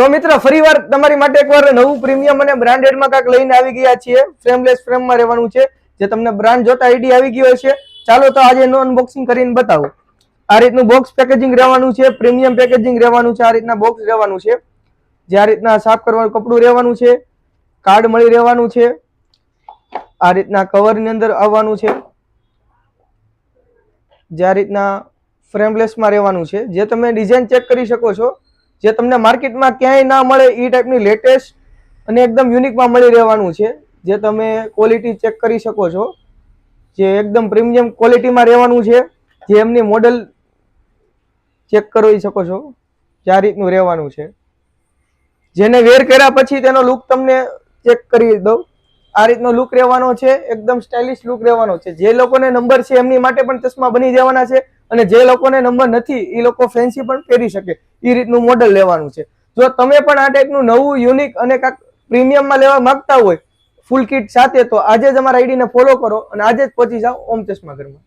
તો મિત્રો ફરીવાર તમારી માટે એકવાર નવું પ્રીમિયમ અને બ્રાન્ડેડમાં કાંઈક લઈને આવી ગયા છીએ. ફ્રેમલેસ ફ્રેમમાં રહેવાનું છે. જે તમને બ્રાન્ડ જોતા આઈડિયા આવી ગયો છે. ચાલો તો આજે એનું અનબોક્સિંગ કરીને બતાવું. આ રીતનું બોક્સ પેકેજિંગ રહેવાનું છે, પ્રીમિયમ પેકેજિંગ રહેવાનું છે, આ રીતના બોક્સ રહેવાનું છે, જે આ રીતના સાફ કરવાનું કપડું રહેવાનું છે, કાર્ડ મળી રહેવાનું છે, આ રીતના કવરની અંદર આવવાનું છે, જે આ રીતના ફ્રેમલેસમાં રહેવાનું છે, જે તમે ડિઝાઇન ચેક કરી શકો છો, જે તમને માર્કેટમાં ક્યાંય ના મળે એ ટાઈપની લેટેસ્ટ અને એકદમ યુનિકમાં મળી રહેવાનું છે, જે તમે ક્વોલિટી ચેક કરી શકો છો, જે એકદમ પ્રીમિયમ ક્વોલિટીમાં રહેવાનું છે, જે એમની મોડલ ચેક કરી શકો છો, જે આ રીતનું રહેવાનું છે, જેને વેર કર્યા પછી તેનો લુક તમને ચેક કરી દઉં. આ રીતનો લુક રહેવાનો છે, એકદમ સ્ટાઇલિશ લુક રહેવાનો છે. જે લોકોને નંબર છે એમની માટે પણ ચશ્મા બની જવાના છે, અને જે લોકોને નંબર નથી એ લોકો ફેન્સી પણ પહેરી શકે એ રીતનું મોડલ લેવાનું છે. જો તમે પણ આ ટાઈપનું નવું યુનિક અને કાંઈક પ્રીમિયમમાં લેવા માંગતા હોય ફૂલ કિટ સાથે, તો આજે જ અમારા આઈડીને ફોલો કરો અને આજે જ પહોંચી જાઓ ઓમ ચશ્મા ઘરમાં.